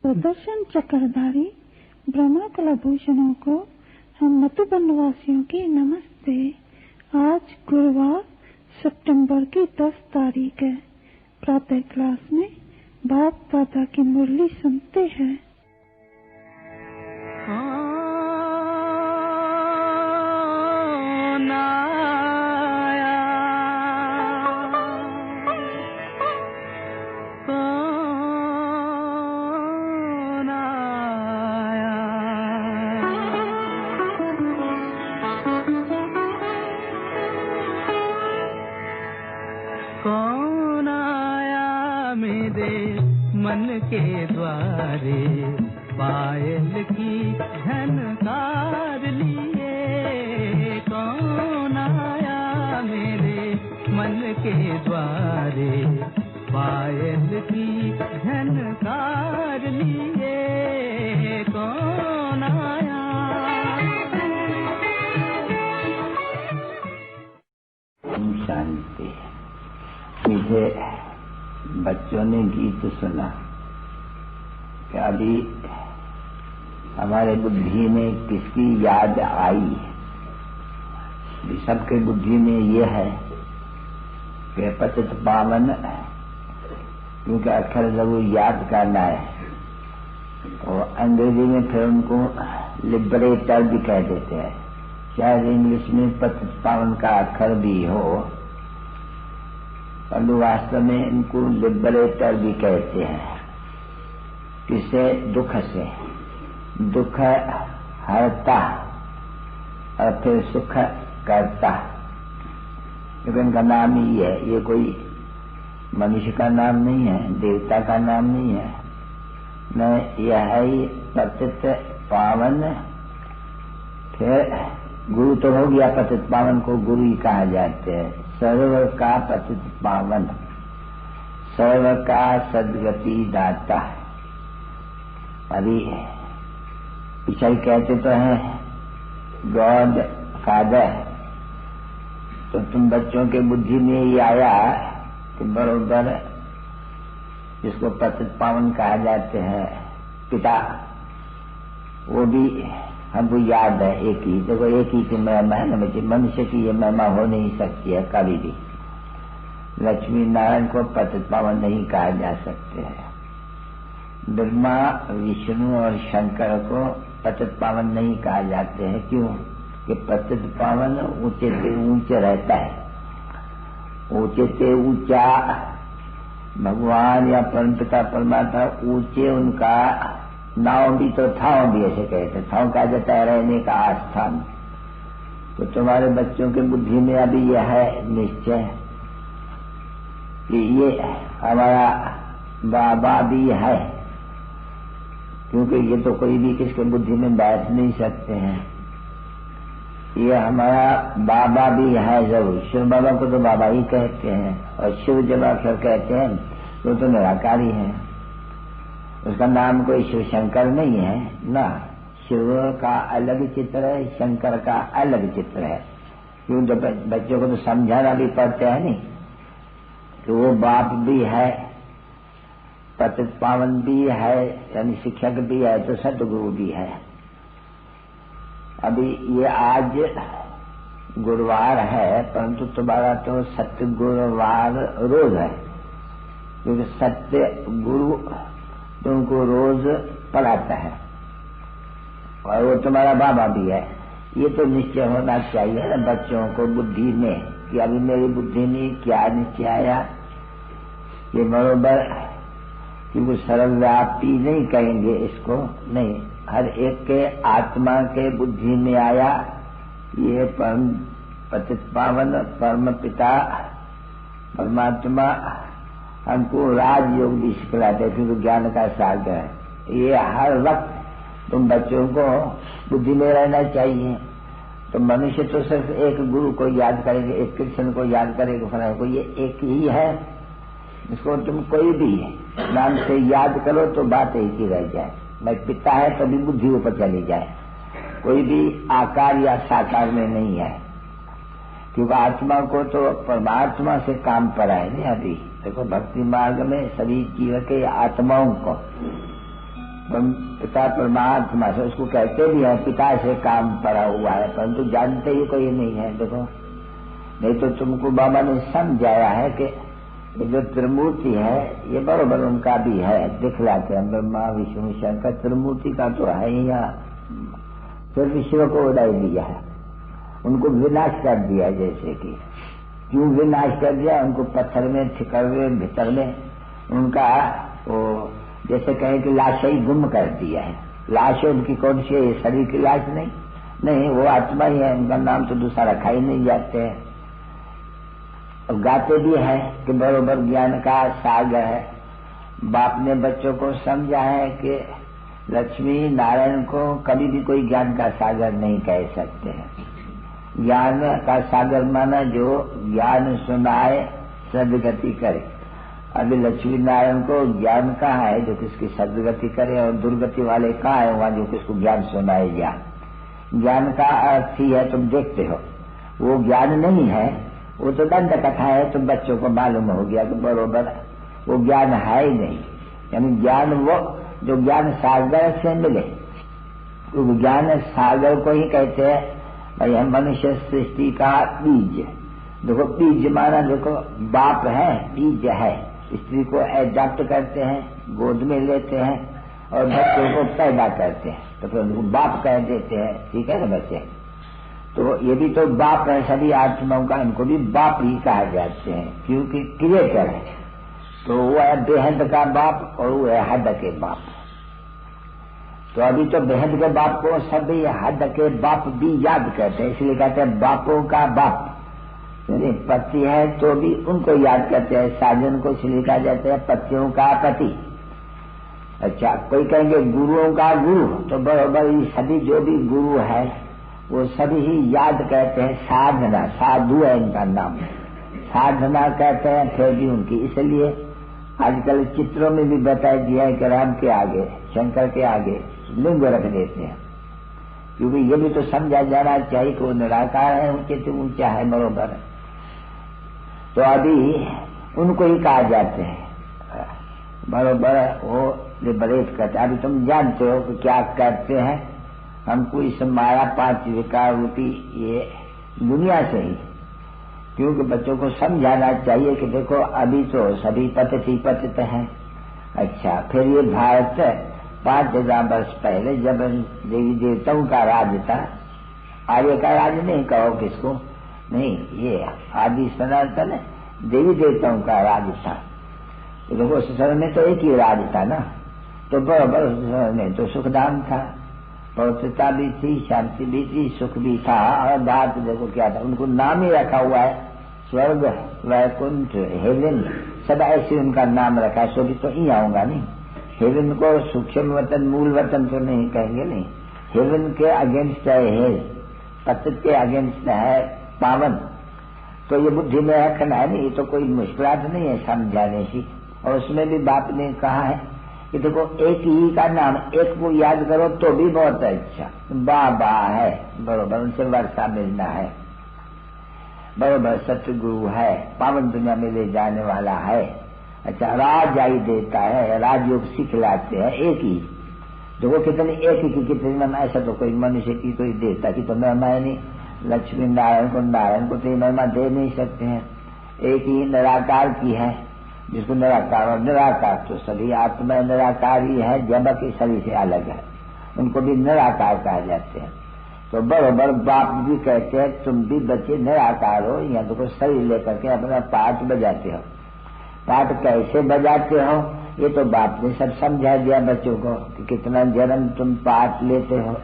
सुदर्शन चक्रधारी ब्रह्मा कलाभूषणों को हम मधुबन वासियों की नमस्ते। आज गुरुवार सितंबर की 10 तारीख है। प्रातः क्लास में बाप दादा की मुरली सुनते हैं। कौन आया मेरे मन के द्वारे, पायल की झनकार लिए। कौन आया मेरे मन के द्वारे, पायल की झनकार लिए। कौन आया। शांति। मुझे बच्चों ने गीत सुना कि अभी हमारे बुद्धि में किसकी याद आई। सबके बुद्धि में ये है कि पतित पावन, क्योंकि अक्षर लघु याद करना है। और अंग्रेजी में फिर उनको लिबरेटर भी कह देते हैं। शायद इंग्लिश में पतित पावन का अक्षर भी हो, परंतु वास्तव में इनको लिबरेटर भी कहते हैं। किसे? दुख से। दुख हरता और फिर सुख करता, क्योंकि इनका नाम ही है। ये कोई मनुष्य का नाम नहीं है, देवता का नाम नहीं है, न यह है ही पतित पावन। फिर गुरु तो हो गया, पतित पावन को गुरु ही कहा जाते हैं। सर्व का पतित पावन, सर्व का सदगति दाता। अभी पिछले कहते तो हैं गॉड फादर, तो तुम बच्चों के बुद्धि में ये आया कि बरोबर जिसको पतित पावन कहा जाते हैं पिता, वो भी हमको याद है। एक ही देखो, एक ही की महिमा है ना। मनुष्य की ये महिमा हो नहीं सकती है कभी भी। लक्ष्मी नारायण को पतित पावन नहीं कहा जा सकते हैं। ब्रह्मा, विष्णु और शंकर को पतित पावन नहीं कहा जाते हैं। क्यों? कि पतित पावन ऊंचे से ऊंचे रहता है। ऊंचे से ऊंचा भगवान या परमपिता परमात्मा, ऊंचे उनका नाव भी तो थाव भी ऐसे कहते। थाव कहा जाता है रहने का आस्थान। तो तुम्हारे बच्चों के बुद्धि में अभी यह है निश्चय कि ये हमारा बाबा भी है, क्योंकि ये तो कोई भी किसके बुद्धि में बैठ नहीं सकते हैं। ये हमारा बाबा भी है जरूर। शिव बाबा को तो बाबा ही कहते हैं, और शिव जब अक्षर कहते हैं तो निराकारी है। उसका नाम कोई शिव शंकर नहीं है ना। शिव का अलग चित्र है, शंकर का अलग चित्र है। क्यों? जब बच्चों को तो समझाना भी पड़ता है नहीं कि वो बाप भी है, पतित पावन भी है, यानी शिक्षक भी है, तो सतगुरु भी है। अभी ये आज गुरुवार है, परंतु तुम्हारा तो सत्य गुरुवार रोज है, क्योंकि सत्य गुरु तुमको रोज पढ़ाता है और वो तुम्हारा बाबा भी है। ये तो निश्चय होना चाहिए ना बच्चों को बुद्धि में, कि अभी मेरी बुद्धि में क्या निश्चय आया। ये बरोबर, क्योंकि सर्वव्यापी नहीं कहेंगे इसको, नहीं, हर एक के आत्मा के बुद्धि में आया। ये परम पतित पावन परम पिता परमात्मा हमको राजयोग भी सिखलाते, क्योंकि ज्ञान का सागर है। ये हर वक्त तुम बच्चों को बुद्धि में रहना चाहिए। तो मनुष्य तो सिर्फ एक गुरु को याद करेंगे, एक कृष्ण को याद करेंगे, फलाने को, ये एक ही है। इसको तुम कोई भी नाम से याद करो तो बात एक ही रह जाए। मैं पिता है तभी बुद्धि ऊपर चली जाए। कोई भी आकार या साकार में नहीं है, क्योंकि आत्मा को तो परमात्मा से काम पड़ा है नहीं। अभी देखो भक्ति मार्ग में सभी जीव के आत्माओं को पिता परमात्मा से उसको कहते भी है, पिता से काम पड़ा हुआ है, परंतु जानते ही कोई नहीं है। देखो, नहीं तो तुमको बाबा ने समझाया है कि ये जो त्रिमूर्ति है ये बरोबर उनका भी है, दिखलाते हैं ब्रह्मा विष्णु शंकर, त्रिमूर्ति का तो है ही यहाँ, फिर विश्व को उड़ाई दिया है, उनको विनाश कर दिया। जैसे कि क्यों विनाश कर दिया, उनको पत्थर में ठिकरे भीतर में उनका वो जैसे कहें कि लाश ही गुम कर दिया है। लाश उनकी कौन सी है, शरीर की लाश नहीं, वो आत्मा ही है, उनका नाम तो दूसरा रखा ही नहीं जाते हैं। और गाते भी है कि बरोबर ज्ञान का सागर है। बाप ने बच्चों को समझा है कि लक्ष्मी नारायण को कभी भी कोई ज्ञान का सागर नहीं कह सकते हैं। ज्ञान का सागर माना जो ज्ञान सुनाए सदगति करे। अभी लक्ष्मी नारायण को ज्ञान कहाँ है जो किसकी सदगति करे, और दुर्गति वाले कहाँ है वहां जो किसको ज्ञान सुनाए। ज्ञान का अर्थ ही है, तुम देखते हो, वो ज्ञान नहीं है, वो तो दंड कथा है। तुम बच्चों को मालूम हो गया कि बरोबर वो ज्ञान है ही नहीं। यानी ज्ञान वो जो ज्ञान सागर से मिले, तो ज्ञान सागर को ही कहते हैं भाई हम मनुष्य सृष्टि का बीज। देखो बीज माना, देखो बाप है, बीज है, स्त्री को एडॉप्ट करते हैं, गोद में लेते हैं और बच्चों को पैदा करते हैं, तो फिर उनको बाप कह देते हैं। ठीक है ना बच्चे, तो ये भी तो बाप है सभी आत्माओं का, इनको भी बाप ही कहा जाते हैं क्योंकि क्रिएटर है। तो वो है बेहद का बाप और वो है हद के बाप। तो अभी तो बेहद के बाप को सभी हद के बाप भी याद करते हैं, इसलिए कहते हैं बापों का बाप। पति है तो भी उनको याद करते हैं, साजन को इसलिए कहा जाता है पतियों का पति। अच्छा, कोई कहेंगे गुरुओं का गुरु, तो बराबर ये सभी जो भी गुरु है वो सभी ही याद कहते हैं। साधना, साधु है इनका नाम, साधना कहते हैं फिर भी उनकी। इसलिए आजकल चित्रों में भी बताया दिया है कि राम के आगे, शंकर के आगे लिंग रख देते हैं, क्योंकि ये भी तो समझा जाना चाहिए कि वो निराकार है, ऊंचे से ऊंचा है बरोबर। तो अभी उनको ही कहा जाते हैं बरोबर, वो लिबरेट करते। अभी तुम जानते हो कि क्या करते हैं, हमको इस माया 5 विकार रूपी ये दुनिया से ही, क्योंकि बच्चों को समझाना चाहिए कि देखो अभी तो सभी पतित हैं। अच्छा, फिर ये भारत 5000 वर्ष पहले जब देवी देवताओं का राज था, आर्य का राज नहीं कहो किसको, नहीं, ये आदि सनातन देवी देवताओं का राज था। तो देखो उस समय में तो एक ही राज था ना, तो बराबर उस समय में तो सुखधाम था, पवित्रता भी थी, शांति भी थी, सुख भी था। और बात देखो क्या था, उनको नाम ही रखा हुआ है, स्वर्ग, वैकुंठ, हेवन, सब ऐसे उनका नाम रखा है। सो भी तो ही आऊंगा नहीं, हेवन को सूक्ष्म वतन मूल वतन तो नहीं कहेंगे, नहीं, हेवन के अगेंस्ट है हेल, पतित के अगेंस्ट है पावन। तो ये बुद्धि में रखना है, नहीं, ये तो कोई मुश्किलात नहीं है समझाने की। और उसमें भी बाप ने कहा है कि देखो एक ही का नाम, एक को याद करो तो भी बहुत अच्छा, बाबा है बरोबर, उनसे वर्षा मिलना है बरोबर, सतगुरु है, पावन दुनिया में ले जाने वाला है। अच्छा, राज आई देता है, राजयोग सिखलाते हैं, एक ही। देखो कितनी एक की कितनी महिमा, ऐसा तो कोई मनुष्य की कोई देवता की तो महिमा है नहीं, लक्ष्मी नारायण को तो महिमा दे नहीं सकते हैं। एक ही निराकार की है, जिसको निराकार, और निराकार तो सभी आत्मा निराकार ही है, जबकि शरीर से अलग है, उनको भी निराकार कहा जाते हैं। तो बरोबर बाप भी कहते हैं तुम भी बच्चे निराकार हो, या तो शरीर लेकर के अपना पाठ बजाते हो। पाठ कैसे बजाते हो ये तो बाप ने सब समझा दिया बच्चों को, कि कितना जन्म तुम पाठ लेते हो,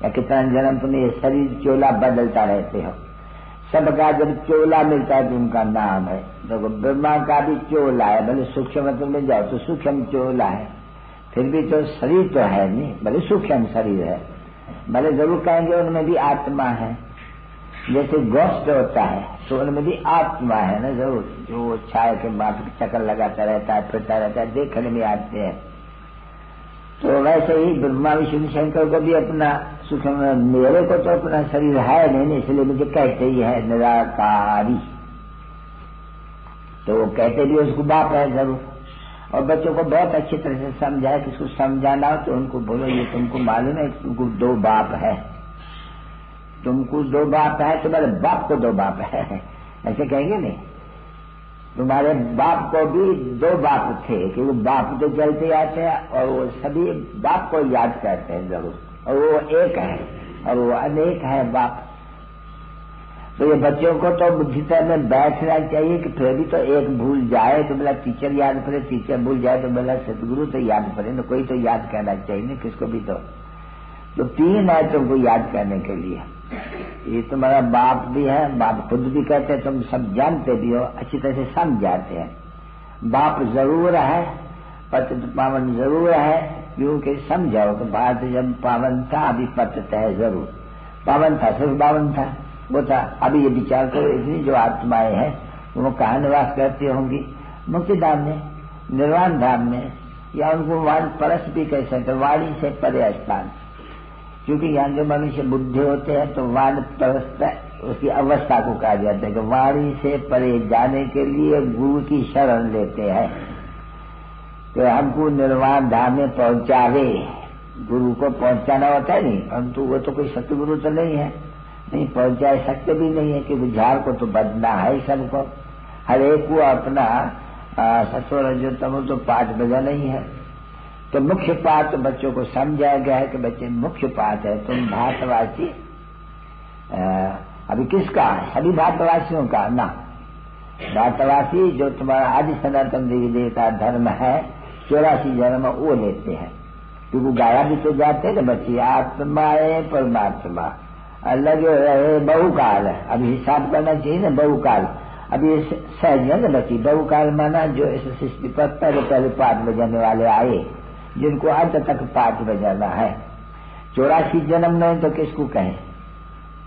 या कितना जन्म तुम ये शरीर चोला बदलता रहते हो। सबका जब चोला मिलता है तो उनका नाम है। देखो ब्रह्मा का भी चोला है, भले सूक्ष्म में जाओ तो सूक्ष्म चोला है, फिर भी तो शरीर तो है नहीं, भले सूक्ष्म शरीर है, भले जरूर कहेंगे उनमें भी आत्मा है। जैसे गोश्त होता है तो उनमें भी आत्मा है ना, जरूर, जो छाया के माथ चक्कर लगाता रहता है, फिरता रहता है, देखने में आते हैं। तो वैसे ही ब्रह्मा विष्णु शंकर को भी अपना सूक्ष्म, मेरे को तो अपना शरीर है नहीं, इसलिए मुझे कहते ही है निराकारी, तो वो कहते भी उसको बाप है जरूर। और बच्चों को बहुत अच्छी तरह से समझाए। किसको समझाना हो तो उनको बोलो ये तुमको मालूम है तुमको 2 बाप है, तुमको 2 बाप है, तुम्हारे बाप को 2 बाप है, ऐसे कहेंगे नहीं। तुम्हारे बाप को भी 2 बाप थे, क्योंकि बाप तो चलते आते हैं और वो सभी बाप को याद करते हैं जरूर, और वो एक है और वो अनेक है बाप। तो ये बच्चों को तो बुद्धिता में बैठना चाहिए कि फिर भी तो एक भूल जाए तो बोला टीचर याद पड़े, टीचर भूल जाए तो बोला सदगुरु तो याद पड़े ना, कोई तो याद करना चाहिए ना किसको भी। तो 3 है तुमको याद करने के लिए। ये तुम्हारा बाप भी है, बाप खुद भी कहते हैं, तुम सब जानते भी हो, अच्छी तरह से समझ जाते हैं। बाप जरूर है, पतित पावन जरूर है, क्योंकि समझाओ कि भारत जब पावन था अभी पतित है जरूर। पावन था सिर्फ पावन था वो था। अभी ये विचार करो इतनी जो आत्माएं हैं वो कहाँ निवास करती होंगी? मुक्ति धाम में, निर्वाण धाम में, या उनको वाण परस भी कह सकते, वाणी से परे स्थान। क्योंकि यहाँ जो मनुष्य बुद्धि होते हैं तो वाण परस उसकी अवस्था को कहा जाता है कि वाणी से परे जाने के लिए गुरु की शरण लेते हैं। तो हमको निर्वाण धाम में पहुंचावे, गुरु को पहुंचाना होता है नहीं, परंतु वो तो कोई सतगुरु तो नहीं है, नहीं पहुंचा सकते भी नहीं है, क्योंकि झाड़ को तो बदना है सबको, हर एक को अपना सत्व रजोतम तो पाठ बजा नहीं है। तो मुख्य पाठ बच्चों को समझाया गया है कि बच्चे मुख्य पाठ है तुम भारतवासी। अभी किसका? सभी भारतवासियों का ना। भारतवासी जो तुम्हारा आदि सनातन देवी देवता धर्म है 84 जन्म वो लेते हैं, क्योंकि गाया भी तो जाते हैं ना बच्चे, आत्माए परमात्मा अलग रहे बहुकाल। अभी हिसाब करना चाहिए ना बहुकाल। अभी सहज है ना बच्ची, बहुकाल माना जो इस सृष्टि पर पहले पाठ बजाने वाले आए, जिनको अंत तक पाठ बजाना है। 84 जन्म नहीं तो किसको कहें?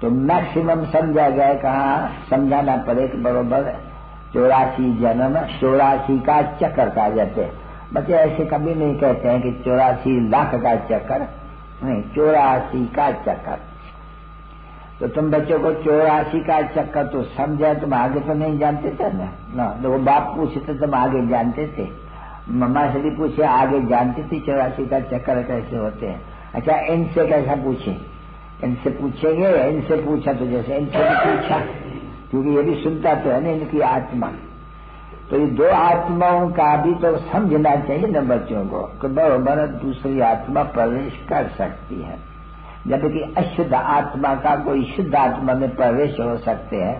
तो मैक्सिमम समझा गया, कहा समझाना पड़े कि बरोबर 84 जन्म, 84 का चक्कर कहा जाते हैं। बच्चे ऐसे कभी नहीं कहते हैं कि 84 लाख का चक्कर, नहीं 84 का चक्कर। तो तुम बच्चों को 84 का चक्कर तो समझा, तुम आगे तो नहीं जानते थे ना। वो बाप पूछे तो तुम आगे जानते थे, मम्मा से भी पूछे आगे जानते थे 84 का चक्कर कैसे होते हैं। अच्छा इनसे कैसा पूछे? इनसे पूछेंगे, इनसे पूछा तो जैसे इनसे भी पूछा, क्योंकि ये भी सुनता तो है ना इनकी आत्मा। तो ये 2 आत्माओं का भी तो समझना चाहिए ना बच्चों को कि बराबर दूसरी आत्मा प्रवेश कर सकती है, जबकि अशुद्ध आत्मा का कोई शुद्ध आत्मा में प्रवेश हो सकते हैं,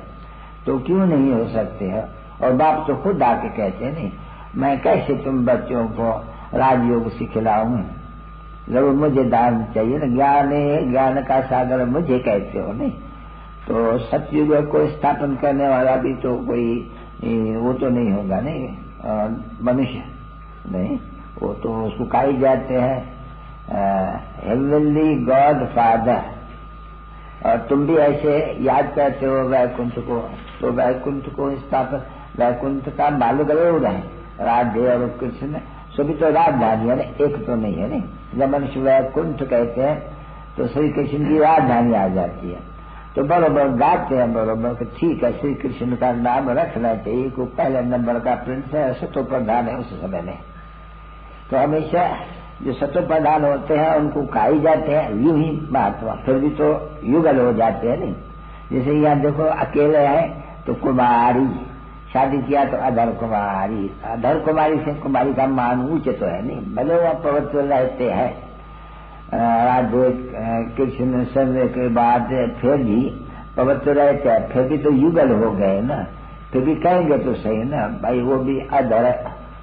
तो क्यों नहीं हो सकते हैं? और बाप तो खुद आके कहते हैं नहीं, मैं कैसे तुम बच्चों को राजयोग सिखलाऊं, जरूर मुझे दान चाहिए ना, ज्ञान है, ज्ञान का सागर मुझे कहते हो नहीं। तो सतयुग को स्थापन करने वाला भी तो कोई वो तो नहीं होगा नहीं, मनुष्य नहीं, वो तो उसको कहा जाते हैं हेवनली गॉड फादर। और तुम भी ऐसे याद करते हो वैकुंठ को, तो वैकुंठ को स्थापन, वैकुंठ का मालूम जरूर है, राधे और कृष्ण सभी तो राजधानी है ना, एक तो नहीं है नहीं। जब मनुष्य वैकुंठ कहते हैं तो श्री कृष्ण की राजधानी आ जाती है। तो बरोबर गाते हैं बरोबर कि ठीक है श्री कृष्ण का नाम रखना चाहिए, को पहले नंबर का प्रिंस है, सतो प्रधान है उस समय में। तो हमेशा जो सतो प्रधान होते हैं उनको खाई जाते हैं, यूं ही महात्मा फिर भी तो युगल हो जाते हैं नहीं। जैसे यहाँ देखो अकेले हैं तो कुमारी, शादी किया तो अधर कुमारी, अधर कुमारी से कुमारी का मान ऊंचे तो है नहीं, भले वह पवित्र रहते हैं राधे कृष्ण समय के बाद फिर भी पवित्र रहते हैं, फिर भी तो युगल हो गए ना, फिर भी कहेंगे तो सही ना भाई वो भी अधर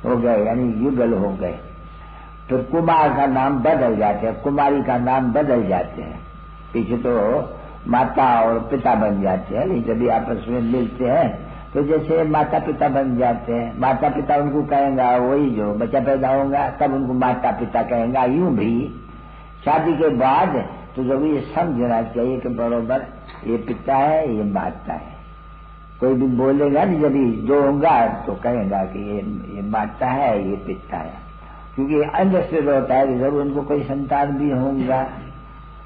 हो गए यानी युगल हो गए। तो कुमार का नाम बदल जाते हैं, कुमारी का नाम बदल जाते हैं, पीछे तो माता और पिता बन जाते हैं नहीं, जब आपस में मिलते हैं तो जैसे माता पिता बन जाते हैं, माता पिता उनको कहेंगे, वही जो बच्चा पैदा होगा तब उनको माता पिता कहेंगे। यूं भी शादी के बाद तो जब ये समझना चाहिए कि बरोबर ये पिता है ये माता है। कोई भी बोलेगा नहीं जब जो होगा तो कहेगा कि ये माता है ये पिता है, क्योंकि अंडरस्टैंड होता है कि जरूर उनको कोई संतान भी होगा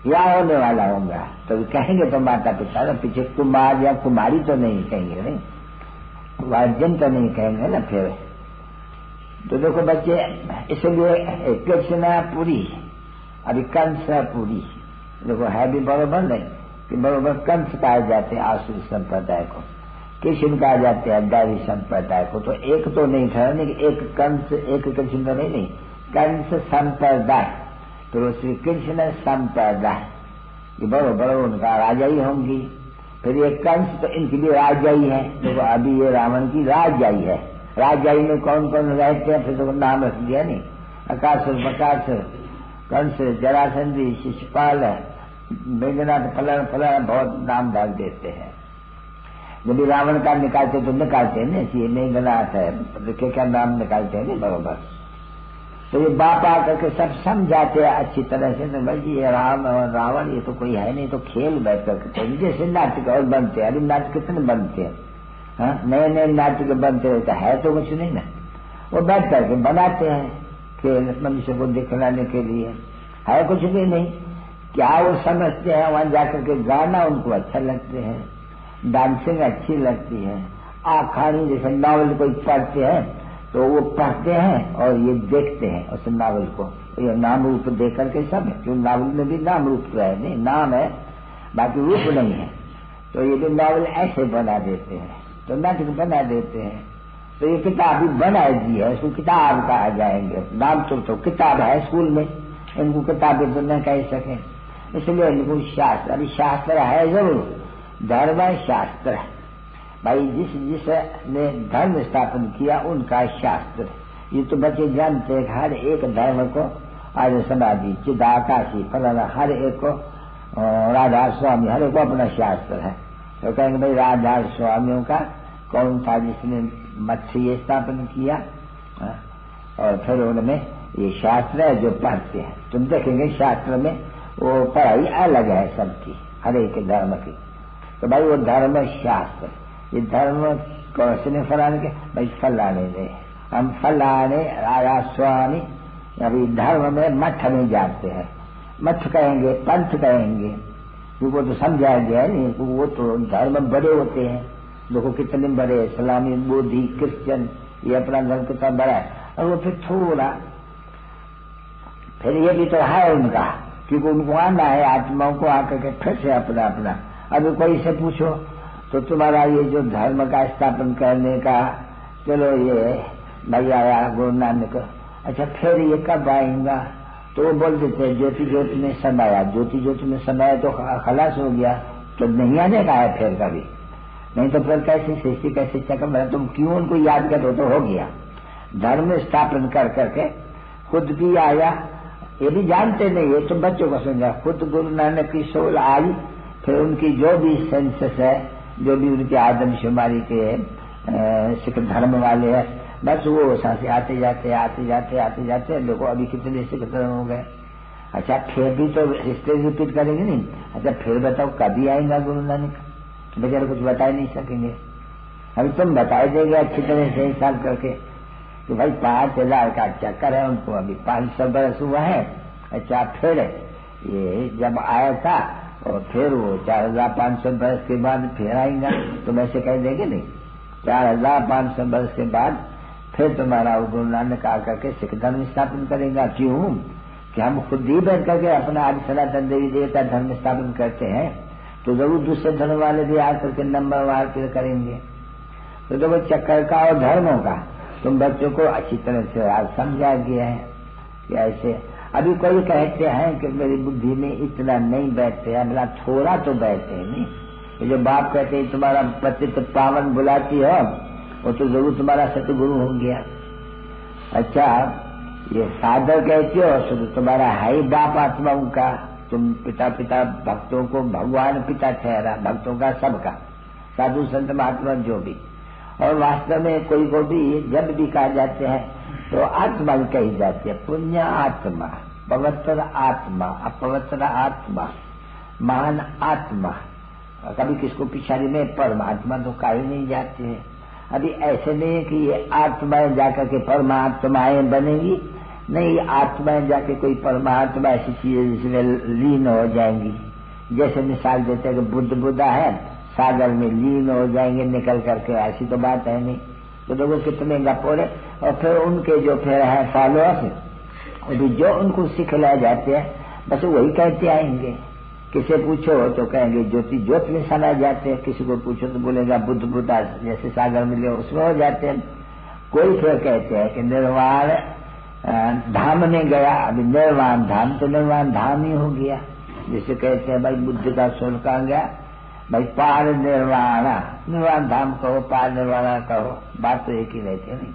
या होने वाला होगा, तो कहेंगे तो माता पिता ना, पीछे कुमार या कुमारी तो नहीं कहेंगे नहीं, वार्जन तो नहीं कहेंगे ना। फिर तो देखो बच्चे, इसलिए कृष्ण पूरी, अभी कंस पूरी, देखो है भी बरोबर नहीं कि बरोबर कंस कहा जाते हैं आसुरी संप्रदाय को, कृष्ण कहा जाते हैं दैवी संप्रदाय को। तो एक तो नहीं ठहरने, एक कंस एक कृष्ण तो नहीं, कंस संप्रदाय, तो श्री कृष्ण संप्रदाय ये बरोबर उनका राजा ही होंगी। फिर ये कंस तो इनके लिए राजा ही है। देखो अभी ये रावण की राजाई है, राजाई में कौन कौन रहते हैं, फिर तो नाम रख दिया नहीं, अकासुर बकासुर कंस जरासंधी शिशुपाल मेघनाथ फलाना फलाना बहुत नाम डाल देते हैं। जब भी रावण का निकालते तो निकालते हैं ना, ये मेघनाथ है क्या क्या नाम निकालते हैं बरोबर। तो ये बाप आकर के सब समझाते हैं अच्छी तरह से, तो भाई ये राम और रावण ये तो कोई है नहीं, तो खेल बैठ करके जैसे नाटक और बनते हैं। अभी नाटक कितने बनते हैं, हाँ नए नए नाटक बनते रहते है, तो कुछ नहीं ना, वो बैठ करके बनाते हैं खेल मनुष्य को दिखलाने के लिए, है कुछ भी नहीं। क्या वो समझते हैं, वहां जाकर के गाना उनको अच्छा लगते हैं, डांसिंग अच्छी लगती है, आखानी जैसे नावल कोई पढ़ते हैं तो वो पढ़ते हैं और ये देखते हैं उस नावल को, ये नाम रूप देख करके सब, क्यों नावल में भी नाम रूप तो है नहीं, नाम है बाकी रूप नहीं है। तो ये भी नावल ऐसे बना देते हैं, तो नाटक बना देते हैं। तो ये किताब भी बना दी है, उसको किताब कहा जाएंगे, नाम तो किताब है स्कूल में, इनको किताबें तो न कह सके, इसलिए इनको शास्त्र, अभी शास्त्र है जरूर, धर्म शास्त्र है भाई, जिसने धर्म स्थापन किया उनका शास्त्र। ये तो बच्चे जानते हैं हर एक धर्म को, आज समाधि चिदाकाशी फलाना हर एक को, राधा स्वामी हर एक को अपना शास्त्र है। तो कहेंगे भाई राधा स्वामियों का कौन था जिसने मत्स्य स्थापन किया, और फिर उनमें ये शास्त्र है जो पढ़ते हैं, तुम देखेंगे शास्त्र में वो पढ़ाई अलग है सबकी, हर एक धर्म की। तो भाई वो धर्म शास्त्र, ये धर्म कौन फलाने के, भाई फलाने ने, हम फलाने राजा स्वामी, अभी धर्म में मठ में जाते हैं, मठ कहेंगे पंथ कहेंगे, क्योंकि वो तो समझाया गया है नहीं, वो तो धर्म बड़े होते हैं, देखो कितने बड़े, इस्लामी बुद्धि क्रिश्चियन, ये अपना धर्म कितना बड़ा है। और वो फिर थोड़ा फिर ये भी तो है उनका, क्योंकि उनको आना है आत्माओं को आकर के फिर से अपना अपना। अभी कोई से पूछो तो तुम्हारा ये जो धर्म का स्थापन करने का, चलो ये भाई आया गुरु नानक, अच्छा फिर ये कब आएगा, तो वो बोल देते हैं ज्योति ज्योति में समाया, ज्योति ज्योति में समाया तो खलास हो गया, तो नहीं आने का है फिर कभी, नहीं तो फिर कैसे सृष्टि कैसे चक्कर बना, तुम क्यों उनको याद करो, तो हो गया। धर्म स्थापन कर करके खुद भी आया, ये भी जानते नहीं है तो बच्चों को समझा, खुद गुरु नानक की सोल आई, फिर उनकी जो भी सेंसस है, जो भी उनके आदमशुमारी के सिख धर्म वाले हैं, बस वो सांसे आते जाते आते जाते आते जाते, देखो अभी कितने सिख धर्म हो गए। अच्छा फिर भी तो हिस्ट्री रिपीट करेंगे नहीं, अच्छा फिर बताओ कभी आएगा गुरु नानक, बेचारे कुछ बता ही नहीं सकेंगे। अभी तुम बताए देंगे अच्छी तरह से हिसाब करके कि भाई 5000 का चक्कर है उनको, अभी 500 बरस हुआ है। अच्छा फिर ये जब आया था और फिर वो 4500 बरस के बाद फिर आएगा, तुम ऐसे कह देंगे नहीं, 4500 बरस के बाद फिर तुम्हारा गुरु नानक आकर के सिख धर्म स्थापन करेगा। क्यों कि हम खुद ही बैठ करके अपना आदि सनातन देवी देवता धर्म स्थापन करते हैं, तो जरूर दूसरे धर्म वाले भी आकर के नंबर वार फिर करेंगे। तो देखो चक्कर का और धर्मों का तुम बच्चों को अच्छी तरह से आज समझा गया है कि ऐसे। अभी कोई कहते हैं कि मेरी बुद्धि में इतना नहीं बैठते हैं, मतलब थोड़ा तो बैठते हैं नहीं। ये जो बाप कहते हैं तुम्हारा पतित पावन बुलाती हो, वो तो जरूर तुम्हारा सतगुरु हो गया। अच्छा ये साधक कहते हो तो तुम्हारा है ही बाप आत्माओं का, तुम पिता पिता भक्तों को भगवान पिता ठहरा, भक्तों का सबका, साधु संत महात्मा जो भी। और वास्तव में कोई को भी जब भी कहा जाते हैं तो आत्मा कही जाती है, पुण्य आत्मा, पवित्र आत्मा, अपवित्र आत्मा, महान आत्मा। कभी किसको पिछाड़ी में परमात्मा तो कही नहीं जाते हैं। अभी ऐसे नहीं है कि ये आत्माएं जाकर के परमात्माएं बनेगी, नहीं, आत्माएं जाके कोई परमात्मा ऐसी चीज है जिसमें लीन हो जाएंगी। जैसे मिसाल देते हैं कि बुद्धा है, सागर में लीन हो जाएंगे निकल करके, ऐसी तो बात है नहीं। तो देखो कितने गपोरे और फिर उनके जो फिर है फॉलोअर्स जो उनको सिखलाए जाते हैं बस वही कहते आएंगे। किसे पूछो तो कहेंगे ज्योति ज्योत में समा जाते हैं, किसी को पूछो तो बोलेगा बुद्ध बुद्धा जैसे सागर मिले उसमें हो जाते हैं। कोई फिर कहते हैं कि निर्वाण धाम में गया, अभी निर्वाण धाम तो निर्वाण धाम ही हो गया। जिसे कहते हैं भाई बुद्ध का सोल कहाँ गया, भाई पार निर्वाणा, निर्वाण धाम कहो पार निर्वाणा कहो, बात तो एक ही रहती है नहीं।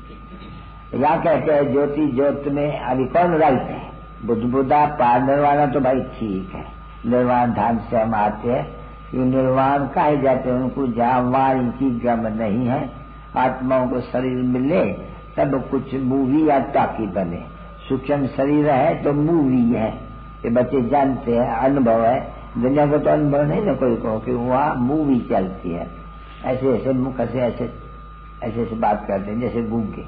यहाँ कहते हैं ज्योति ज्योत में, अभी कौन राइट है, बुद्ध बुद्धा पार निर्वाणा तो भाई ठीक है, निर्वाण धाम से हम आते हैं। ये निर्वाण कहे जाते हैं उनको जहाँ वाणी की गम नहीं है, आत्माओं को शरीर मिले तब कुछ मूवी या टाकी बने। सूक्ष्म शरीर है तो मूवी है, ये बच्चे जानते हैं, अनुभव है। दुनिया को तो अनुभव नहीं ना कोई को कि वहाँ मूवी चलती है। ऐसे ऐसे मुख से ऐसे ऐसे बात करते हैं जैसे गूंगे,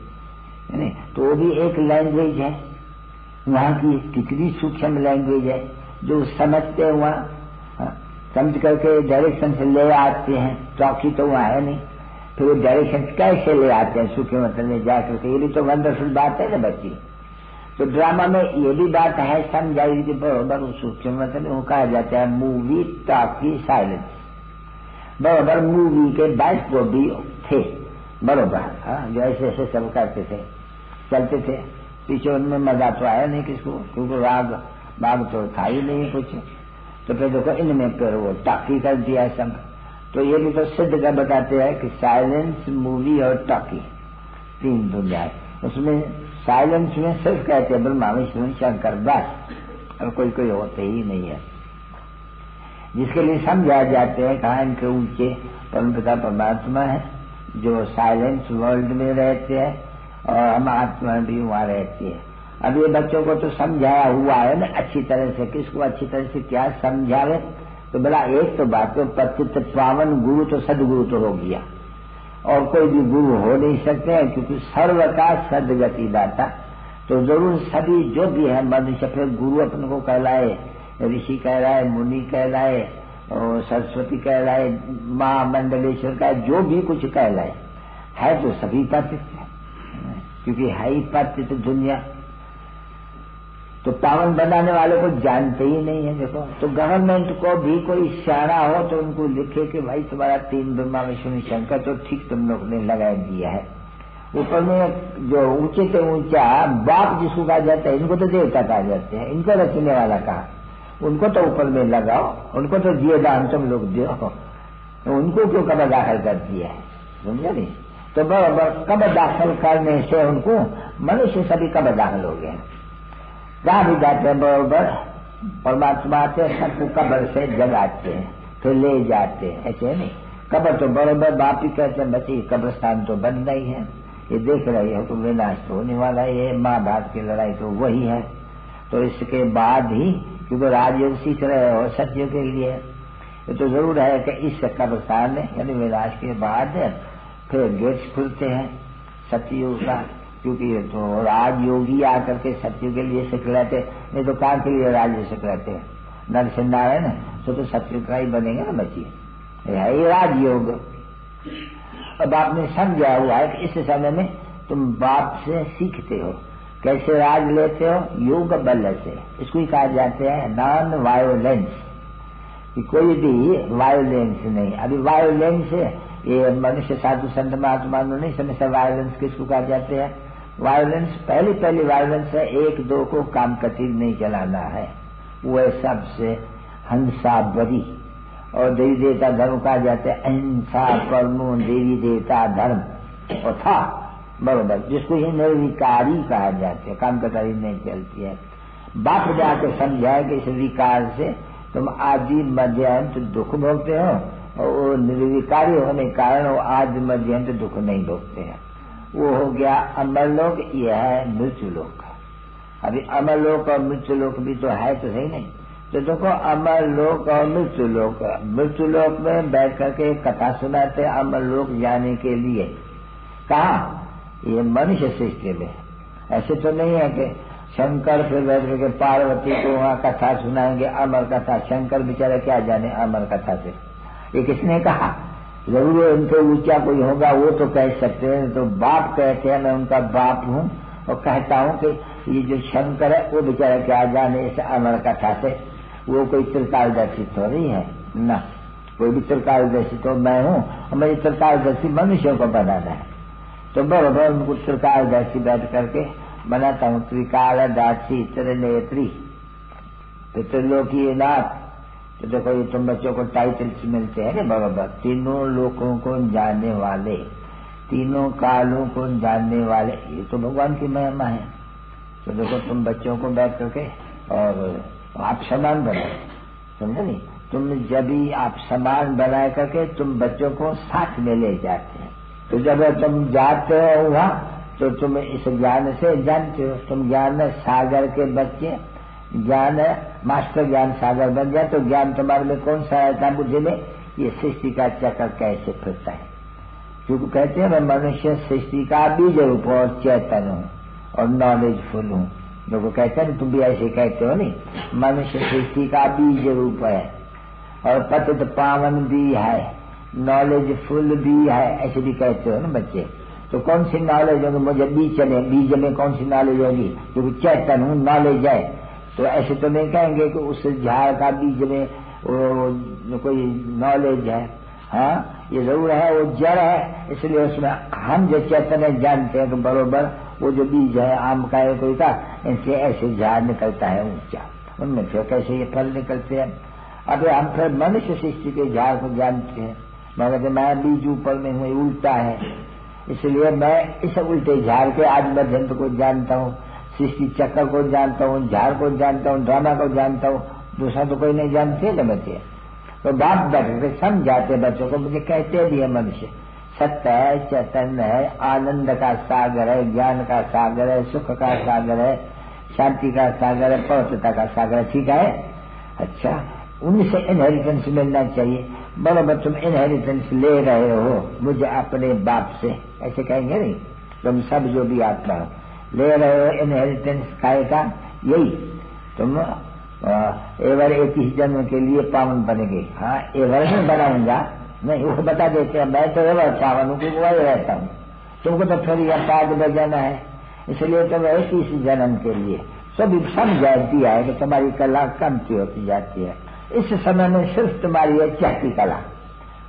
नहीं तो वो भी एक लैंग्वेज है। वहाँ की कितनी सूक्ष्म लैंग्वेज है जो समझते हैं, वहाँ समझ करके डायरेक्शन से ले आते हैं। चौकी तो वहाँ है नहीं, फिर वो डायरेक्शन कैसे ले आते हैं सूखे मतलब में जा करके, ये भी तो वंडरफुल बात है ना बच्ची। तो ड्रामा में ये भी बात है समझाई कि बराबर सूखे मतलब वो कहा जाता है मूवी टॉकी साइलेंस। बराबर मूवी के 22 को भी थे बराबर, जो ऐसे ऐसे सब करते थे चलते थे। पीछे उनमें मजा तो आया नहीं किसको, क्योंकि राग बाग तो था ही नहीं कुछ। तो फिर देखो इनमें फिर वो टॉकी कर दिया सब। तो ये भी तो सिद्ध का बताते हैं कि साइलेंस मूवी और टॉकी तीन दुनिया है। उसमें साइलेंस में सिर्फ कहते हैं ब्रह्मा विष्णु शंकर बस, और कोई कोई होते ही नहीं है। जिसके लिए समझाए जाते हैं कहा इनके ऊंचे परमपिता परमात्मा है जो साइलेंस वर्ल्ड में रहते हैं और हम आत्मा भी वहाँ रहती है। अब ये बच्चों को तो समझाया हुआ है ना अच्छी तरह से, किसको अच्छी तरह से क्या समझावे। तो बोला एक तो बात तो पतित पावन गुरु तो सदगुरु तो हो गया, और कोई भी गुरु हो नहीं सकते हैं क्योंकि सर्व का सदगति दाता। तो जरूर सभी जो भी है मनुष्य फिर गुरु अपन को कहलाए, ऋषि कहलाए, मुनि कहलाए, और सरस्वती कहलाए, माँ मंडलेश्वर का जो भी कुछ कहलाए, है तो सभी पतित, क्योंकि है ही पतित दुनिया। तो पावन बनाने वाले को जानते ही नहीं है। देखो तो गवर्नमेंट को भी कोई सियाना हो तो उनको लिखे कि भाई तुम्हारा 3 ब्रह्मा विष्णु शंकर तो ठीक तुम लोग ने लगा दिया है। ऊपर में जो ऊंचे से ऊंचा बाप जिसको कहा जाता है, इनको तो देवता कहा जाते हैं, इनको रचने वाला कहा, उनको तो ऊपर में लगाओ, उनको तो दिए दान तुम लोग दो, तो उनको क्यों कब्र दाखिल कर दिया है, समझा नहीं। तो बराबर कब्र दाखिल करने से उनको मनुष्य सभी कब्र दाखिल हो गए। जहाँ भी जाते हैं बराबर परमात्मा आते हैं, सबको कब्र से जगाते हैं फिर ले जाते हैं, ऐसे नहीं। कब्र तो बराबर बाप ही कहते हैं बच्चे कब्रस्तान तो बन रही है, ये देख रही है तो विनाश तो होने वाला है, ये महाभारत की लड़ाई तो वही है। तो इसके बाद ही क्योंकि राजयोग सीख रहे हो सत्य के लिए, ये तो जरूर है कि इस कब्रस्तान में यानी विनाश के बाद फिर गेट्स खुलते हैं सत्ययुग का, क्योंकि ये तो राजयोगी आकर के सत्य के लिए सिखलाते, नहीं तो काम के लिए राज्य सिखलाते हैं। नरसिंह नारायण तो सत्य का ही बनेंगे ना बच्ची, है ही राजयोग। अब आपने समझा हुआ है कि इस समय में तुम बाप से सीखते हो कैसे राज लेते हो, योग बल से। इसको ही कहा जाते हैं नॉन वायोलेंस, कि कोई भी वायोलेंस नहीं। अभी वायोलेंस ये मनुष्य साधु संत महात्मा नहीं समझते वायोलेंस किसको कहा जाते हैं। वायोलेंस पहली वायोलेंस है, 1-2 को काम कतीर नहीं चलाना है, वो है सबसे हंसा बरी। और देवी देवता धर्म कहा जाता है अहिंसा परमो देवी देवता धर्म, और था बरोबर जिसको ये निर्विकारी कहा जाता है, काम कतारी नहीं चलती है। बाप जाकर समझाए कि इस विकार से तुम आदि मध्य अंत दुख भोगते हो, और निर्विकारी होने के कारण वो आदि मध्य अंत दुख नहीं भोगते हैं। वो हो गया अमरलोक, यह है मृत्युलोक। अभी अमरलोक और मृत्युलोक भी तो है तो सही नहीं। तो देखो अमरलोक और मृत्युलोक, मृत्युलोक में बैठ करके कथा सुनाते अमरलोक जाने के लिए। कहा ये मनुष्य सृष्टि में, ऐसे तो नहीं है कि शंकर फिर बैठ करके पार्वती को वहाँ कथा सुनाएंगे अमर कथा। शंकर बेचारा क्या जाने अमर कथा से, ये किसने कहा, जरूर उनके ऊंचा कोई होगा वो तो कह सकते हैं, तो बाप कहते हैं, मैं उनका बाप हूँ और कहता हूँ कि ये जो शंकर है वो बेचारा क्या जाने इस अमर कथा से, वो कोई त्रिकालदर्शी तो नहीं है ना, कोई भी त्रिकालदर्शी तो मैं हूँ और मेरी त्रिकालदर्शी मनुष्यों को बनाना है। तो बराबर उनको त्रिकालदर्शी बैठ करके बनाता हूँ, त्रिकालदर्शी त्रिनेत्री पितृलोकी नाथ। तो देखो ये तुम बच्चों को टाइटल्स मिलते हैं ना बराबर, तीनों लोगों को जानने वाले, तीनों कालों को जानने वाले, ये तो भगवान की महिमा है। तो देखो तुम बच्चों को बैठ करके और आप समान बनाए, समझे नहीं, तुम जब भी आप समान बनाए करके तुम बच्चों को साथ में ले जाते हैं। तो जब तुम जाते हो वहाँ तो तुम इस ज्ञान से जानते हो, तुम ज्ञान सागर के बच्चे, ज्ञान मास्टर ज्ञान सागर बन जाए तो ज्ञान तुम्हारे में कौन सा रहता बुद्धि में, ये सृष्टि का चक्कर कैसे फिरता है। क्योंकि कहते हैं मैं मनुष्य सृष्टि का बीज रूप और चैतन्य हूँ और नॉलेजफुल हूँ। लोग कहते हैं तुम भी ऐसे कहते हो नहीं, मनुष्य सृष्टि का बीज रूप है और पतित पावन भी है, नॉलेजफुल भी है, ऐसे भी कहते हो ना बच्चे। तो कौन सी नॉलेज होगी, मुझे बीज में कौन सी नॉलेज होगी, क्योंकि चैतन्य हूँ, नॉलेज है। तो ऐसे तो नहीं कहेंगे कि उस झाड़ का बीज में वो कोई नॉलेज है। हाँ ये जरूर है, वो जड़ है, इसलिए उसमें हम जो चैतन्य जानते हैं कि बरोबर वो जो बीज है आम का है कोई का, इनसे ऐसे झाड़ निकलता है ऊंचा, उनमें फिर कैसे ये फल निकलते हैं। अब हम फिर मनुष्य सृष्टि के झाड़ को जानते हैं, मगर मैं बीज ऊपर में हूँ, उल्टा है, इसलिए मैं इस उल्टे झाड़ के आज मध्यंत को जानता हूँ, सृष्टि चक्र को जानता हूँ, झाड़ को जानता हूँ, ड्रामा को जानता हूँ, दूसरा तो कोई नहीं जानते ना बच्चे। तो बाप बैठ के समझाते बच्चों को, मुझे कहते भी है मनुष्य सत्य है, चैतन्य है, आनंद का सागर है, ज्ञान का सागर है, सुख का सागर है, शांति का सागर है, पवित्रता का सागर है, ठीक है। अच्छा उनसे इनहेरिटेंस मिलना चाहिए, बराबर तुम इनहेरिटेंस ले रहे हो मुझे अपने बाप से, ऐसे कहेंगे नहीं, तुम सब जो भी आत्मा हो ले रहे हो इनहेरिटेंस खाएगा, यही तुम एवर 21 जन्म के लिए पावन बनेंगे। हाँ एवर में बनाऊंगा नहीं, वो बता देते हैं मैं तो एवर पावन हूँ क्योंकि वही रहता हूँ, तुमको तो थोड़ी पाद बजाना है, इसलिए तुम 21 जन्म के लिए सभी समझा दिया है कि तुम्हारी कला कमती होती जाती है। इस समय में सिर्फ तुम्हारी है चक्की कला,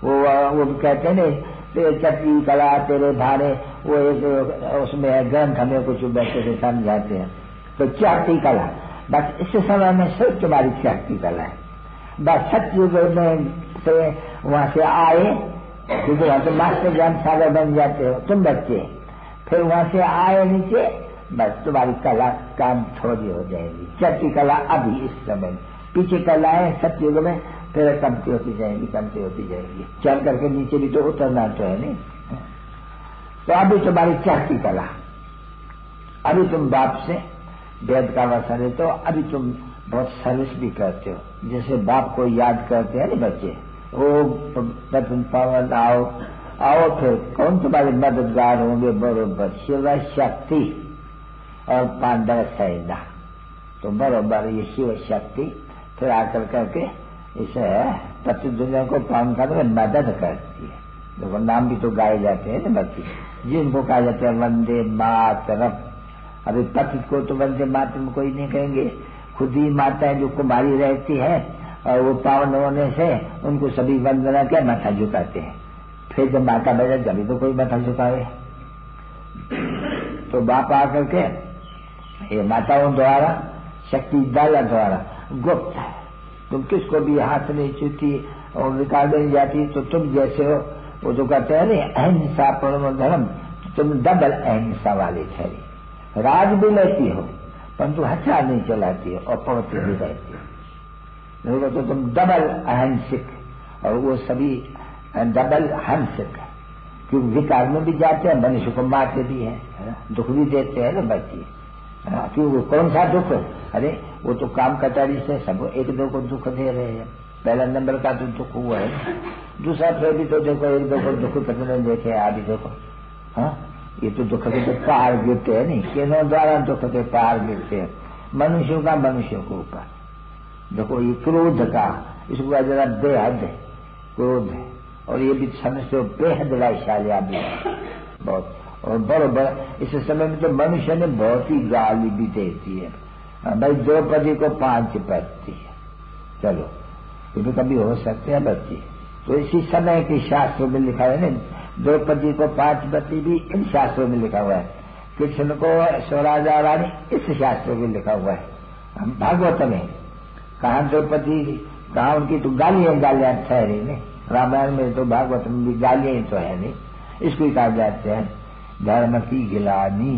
वो कहते हैं तेरे चक्की कला तेरे भारे, वो एक उसमें है ग्रंथ हमें कुछ बैठे से समझाते हैं। तो चक्की कला बस इस समय में सिर्फ तुम्हारी चक्की कला है, बस सत्युग में से वहां से आए, क्योंकि वहां से मास्टर ज्ञान सागर बन जाते हो तुम बच्चे, फिर वहां से आए नीचे, बस तुम्हारी कला काम थोड़ी हो जाएगी। चक्की कला अभी इस समय, पीछे कला है सत्युग में, फिर कमती होती जाएगी, कमती होती जाएगी, चल करके नीचे भी तो उतरना तो है नहीं। तो अभी तुम्हारी चक्की कला, अभी तुम बाप से वेद का वसा लेते हो, अभी तुम बहुत सर्विस भी करते हो, जैसे बाप को याद करते हैं ना बच्चे, ओ पवन आओ आओ, फिर कौन तुम्हारे मददगार होंगे, बरोबर शिव शक्ति और पांडव सेना, तो बरोबर ये शिव शक्ति फिर आकर करके इसे पति दुनिया को पावन करने में मदद करती है। देखो नाम भी तो गाए जाते हैं ना बच्चे, जिनको कहा जाता है वंदे मातरम। अभी पति को तो वंदे मातरम कोई नहीं कहेंगे, खुद ही माताएं जो कुमारी रहती है और वो पावन होने से उनको सभी वंदना क्या माथा झुकाते हैं, फिर जब माता बजा जब तो कोई माथा झुकावे। तो बाप आकर के ये माताओं द्वारा शक्ति दल द्वारा गुप्त है, तुम किसको भी हाथ नहीं छूती और निकाल नहीं जाती, तो तुम जैसे हो वो जो कहते हैं अहिंसा परम धर्म, तुम डबल अहिंसा वाले ठहरी, राज भी लेती हो परंतु हथियार नहीं चलाती हो और पवित्र भी रहती हो, तो तुम डबल अहिंसक, और वो सभी डबल हंसक है, क्योंकि विकार में भी जाते हैं, मनुष्य को मारते भी है, दुख भी देते हैं ना बच्चे। क्यों कौन सा दुख, अरे वो तो काम कटारी से सब एक दो को दुख दे रहे हैं, पहला नंबर का तो दुख हुआ है, दूसरा फिर भी तो देखो एक दो को दुख कितने देखे अभी देखो। हाँ ये तो दुख के तो पहाड़ गिरते हैं नहीं, किनों द्वारा दुख के पहाड़ गिरते हैं, मनुष्यों का मनुष्यों के ऊपर। देखो ये क्रोध का, इसको जरा बेहद क्रोध है, और ये भी समझते हो बेहद लाशाली आदमी बहुत। और बराबर इस समय में तो मनुष्य ने बहुत ही गाली भी देती है भाई, द्रौपदी को 5 पति है, चलो ये भी कभी हो सकते हैं बच्ची। तो इसी समय के शास्त्रों में लिखा है ना, द्रौपदी को 5 पति भी इन शास्त्रों में लिखा हुआ है, कृष्ण को स्वराजा रानी इस शास्त्रों में लिखा हुआ है। हम भागवत में कहाँ द्रौपदी कहाँ उनकी तो गालियां ठहरी नहीं, रामायण में तो भागवत में भी गालियां ही तो है नहीं। इसको कहा जाते हैं धर्म की गिलानी,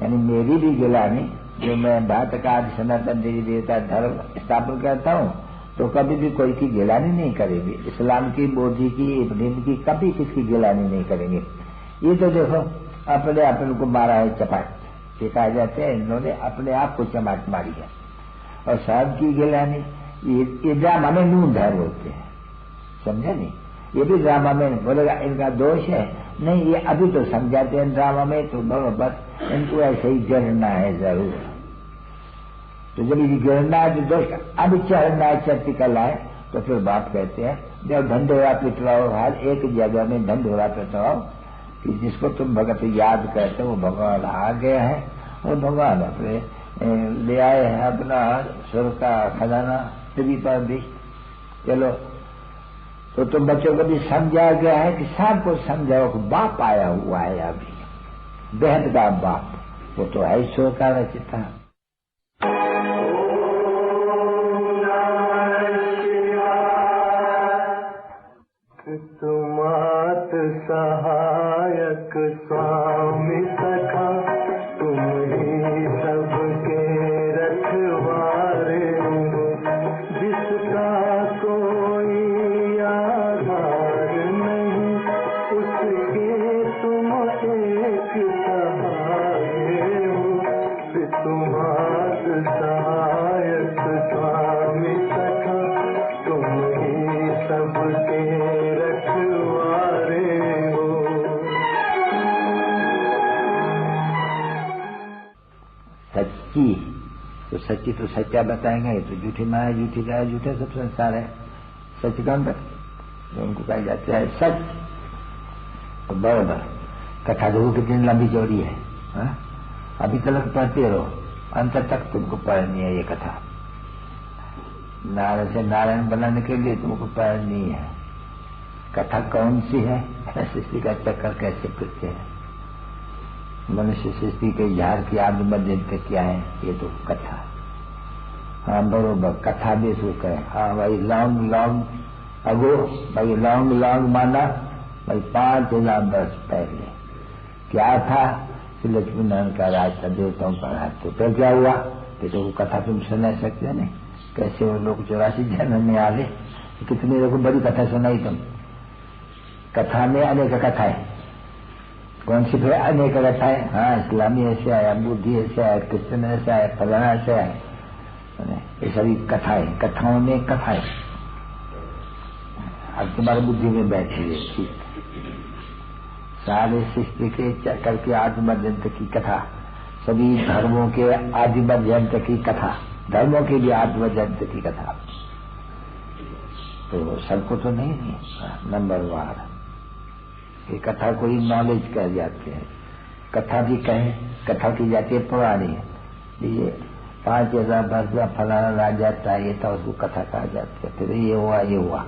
यानी मेरी भी गिलानी, जो मैं भारत का आदि सनातन देवी देवता धर्म स्थापन करता हूँ तो कभी भी कोई की गिलानी नहीं करेंगे। इस्लाम की, बोधी की, इब्राहिम की कभी किसकी गिलानी नहीं करेंगे। ये तो देखो अपने को मारा है चपाट, ये कहा जाते हैं इन्होंने अपने आप को चमाट मारी है। और साहब की गिलानी ये ड्रामा में नून धर होते हैं, समझा नहीं, ये भी ड्रामा में बोलेगा इनका दोष है, नहीं ये अभी तो समझाते हैं ड्रामा में, तो बस इनको ऐसे ही गिरना है जरूर। तो जब ये गिरना है तो दोष अब चढ़ना है, चढ़ती कल आए तो फिर बाप कहते हैं जब ढंढोरा पिटवाओ, हर एक जगह में ढंढोरा पिटवाओ कि जिसको तुम भगत याद करते हो वो भगवान आ गया है और भगवान अपने ले आए हैं अपना स्वर का खजाना पृथ्वी पर भी। चलो तो तुम बच्चों को भी समझाया गया है कि सबको समझाओ कि बाप आया हुआ है अभी, बेहद का बाप, वो तो है ईश्वर का रचिता। तुमात सहायक स्वामी सखा, तुम ही सबके रखवारे हो, जिसका कोई आधार नहीं, उसके तुम एक सहारे हो। तुमात सहायक स्वामी सखा, तुम ही सबके सच्ची तो सच्ची तो सच्चा बताएंगे, तो झूठी माया, झूठी गाय, झूठे सब संसार है। सच कौन तो उनको कहा जाता है सच। तो बराबर कथा देखो कितनी लंबी चौड़ी है, हा? अभी तक पढ़ते रहो, अंत तक तुमको पढ़नी है ये कथा। नारायण से नारायण बनाने के लिए तुमको पढ़नी है। कथा कौन सी है, सृष्टि का चक्कर कैसे फिरते हैं, मनुष्य सृष्टि के झाड़ की आदि मध्य क्या है, ये तो कथा। हाँ बरोबर कथा भी सुख है। हाँ भाई लॉन्ग लॉन्ग अगो, भाई लॉन्ग लॉन्ग माना भाई 5000 वर्ष पहले क्या था कि लक्ष्मी नारायण का राज था, देवताओं का राज। तो फिर क्या हुआ कि तो कथा तुम सुना सकते नहीं, कैसे वो लोग 84 जन्म में आ गए, कितनी लोगों बड़ी कथा सुनाई तुम। कथा में अनेक कथा है, कौन सी फिर अनेक कथा है। हाँ इस्लामी ऐसे आया, बुद्धि ऐसे आया, क्रिश्चियन ऐसे आया, फलाना ऐसे आया, ये सभी कथा है। कथाओं में कथा है, अब तुम्हारी बुद्धि में बैठी है ठीक। सारे सृष्टि के चक्कर के आदि मध्यंत की कथा, सभी धर्मों के आदि मध्यंत की कथा, धर्मों के भी आदि मध्यंत की कथा। तो सबको तो नहीं नंबरवार ये कथा कोई नॉलेज कह जाते हैं, कथा भी कहें, कथा की जाती है पुरानी है। ये 5000 वर्ष का फलाना राजा था, ये था, उसको कथा कहा जाता है। फिर ये हुआ ये हुआ,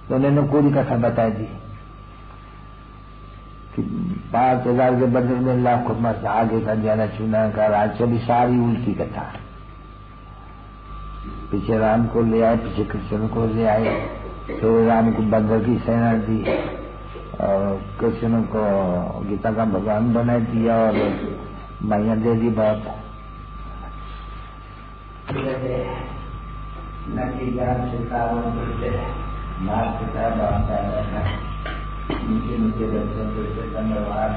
तो उन्होंने पूरी कथा बता दी कि 5000 के बदले में लाखों मत आगे का जाना चुना का राज, भी सारी उल्टी कथा। पीछे राम को ले आए, पीछे कृष्ण को ले आए, फिर राम को बंदर की सेना दी और कृष्ण को गीता का भगवान बना दिया और मैया दे दी बहुत। नीचे दर्शन करके धन्यवाद।